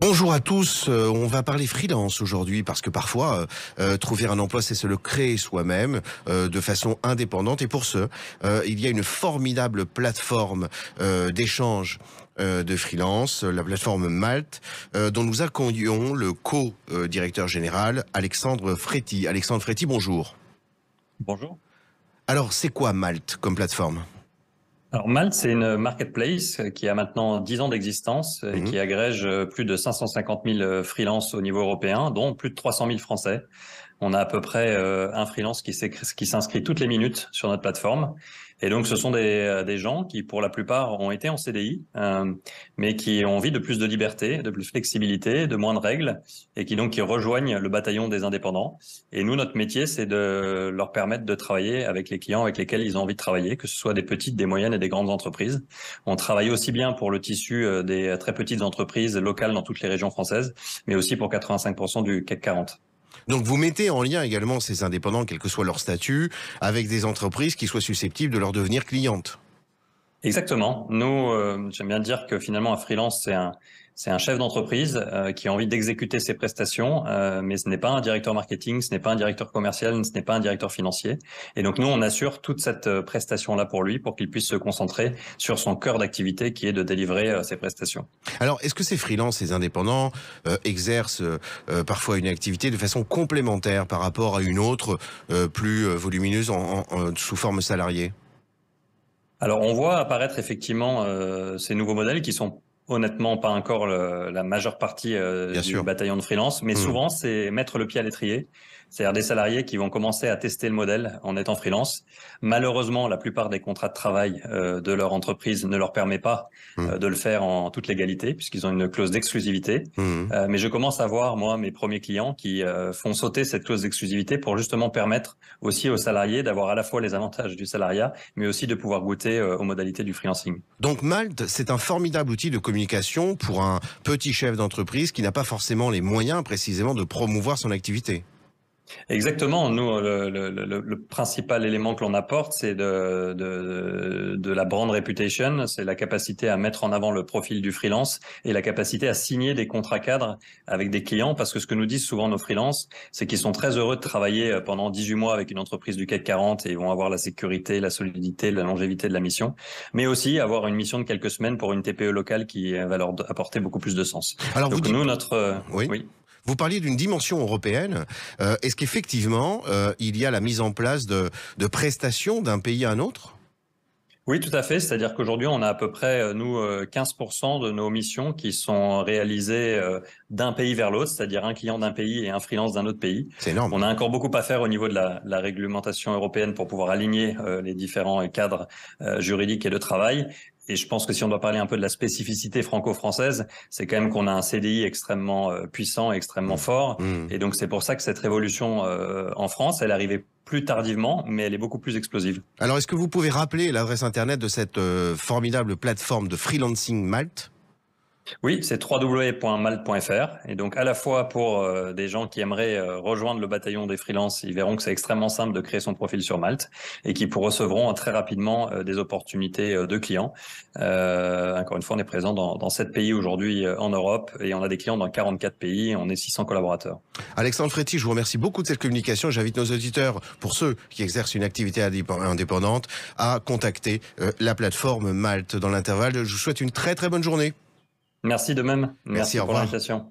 Bonjour à tous, on va parler freelance aujourd'hui parce que parfois trouver un emploi c'est se le créer soi-même de façon indépendante et pour ce il y a une formidable plateforme d'échange de freelance, la plateforme Malt dont nous accueillons le co-directeur général Alexandre Fréty. Alexandre Fréty, bonjour. Bonjour. Alors c'est quoi Malt comme plateforme? Alors Malte, c'est une marketplace qui a maintenant 10 ans d'existence et Mhm. qui agrège plus de 550 000 freelances au niveau européen, dont plus de 300 000 Français. On a à peu près un freelance qui s'inscrit toutes les minutes sur notre plateforme. Et donc, ce sont des gens qui, pour la plupart, ont été en CDI, mais qui ont envie de plus de liberté, de plus de flexibilité, de moins de règles, et qui rejoignent le bataillon des indépendants. Et nous, notre métier, c'est de leur permettre de travailler avec les clients avec lesquels ils ont envie de travailler, que ce soit des petites, des moyennes et des grandes entreprises. On travaille aussi bien pour le tissu des très petites entreprises locales dans toutes les régions françaises, mais aussi pour 85% du CAC 40. Donc vous mettez en lien également ces indépendants, quel que soit leur statut, avec des entreprises qui soient susceptibles de leur devenir clientes. Exactement. Nous, j'aime bien dire que finalement, un freelance, c'est un chef d'entreprise qui a envie d'exécuter ses prestations, mais ce n'est pas un directeur marketing, ce n'est pas un directeur commercial, ce n'est pas un directeur financier. Et donc, nous, on assure toute cette prestation-là pour lui, pour qu'il puisse se concentrer sur son cœur d'activité qui est de délivrer ses prestations. Alors, est-ce que ces freelances, ces indépendants, exercent parfois une activité de façon complémentaire par rapport à une autre plus volumineuse sous forme salariée? Alors, on voit apparaître effectivement ces nouveaux modèles qui sont honnêtement pas encore la majeure partie Bien du sûr. bataillon de freelance, mais Mmh. souvent c'est mettre le pied à l'étrier, c'est-à-dire des salariés qui vont commencer à tester le modèle en étant freelance. Malheureusement, la plupart des contrats de travail de leur entreprise ne leur permet pas Mmh. de le faire en toute légalité puisqu'ils ont une clause d'exclusivité. Mmh. Mais je commence à voir moi mes premiers clients qui font sauter cette clause d'exclusivité pour justement permettre aussi aux salariés d'avoir à la fois les avantages du salariat, mais aussi de pouvoir goûter aux modalités du freelancing. Donc Malte, c'est un formidable outil de communication pour un petit chef d'entreprise qui n'a pas forcément les moyens précisément de promouvoir son activité. Exactement. Nous, le principal élément que l'on apporte, c'est de la brand reputation, c'est la capacité à mettre en avant le profil du freelance et la capacité à signer des contrats cadres avec des clients, parce que ce que nous disent souvent nos freelances, c'est qu'ils sont très heureux de travailler pendant 18 mois avec une entreprise du CAC 40 et ils vont avoir la sécurité, la solidité, la longévité de la mission, mais aussi avoir une mission de quelques semaines pour une TPE locale qui va leur apporter beaucoup plus de sens. Alors vous Donc dites, nous, notre... oui. oui. Vous parliez d'une dimension européenne. Est-ce qu'effectivement, il y a la mise en place de prestations d'un pays à un autre? Oui, tout à fait. C'est-à-dire qu'aujourd'hui, on a à peu près, nous, 15% de nos missions qui sont réalisées d'un pays vers l'autre, c'est-à-dire un client d'un pays et un freelance d'un autre pays. C'est énorme. On a encore beaucoup à faire au niveau de la réglementation européenne pour pouvoir aligner les différents cadres juridiques et de travail. Et je pense que si on doit parler un peu de la spécificité franco-française, c'est quand même qu'on a un CDI extrêmement puissant, extrêmement Mmh. fort. Mmh. Et donc, c'est pour ça que cette révolution en France, elle est arrivée plus tardivement, mais elle est beaucoup plus explosive. Alors, est-ce que vous pouvez rappeler l'adresse internet de cette formidable plateforme de freelancing Malte? Oui, c'est www.malt.fr. Et donc, à la fois pour des gens qui aimeraient rejoindre le bataillon des freelances, ils verront que c'est extrêmement simple de créer son profil sur Malte et qui recevront très rapidement des opportunités de clients. Encore une fois, on est présent dans 7 pays aujourd'hui en Europe et on a des clients dans 44 pays. On est 600 collaborateurs. Alexandre Fréty, je vous remercie beaucoup de cette communication. J'invite nos auditeurs, pour ceux qui exercent une activité indépendante, à contacter la plateforme Malte. Dans l'intervalle, je vous souhaite une très très bonne journée. Merci de même. Merci, Merci au pour revoir. l'invitation.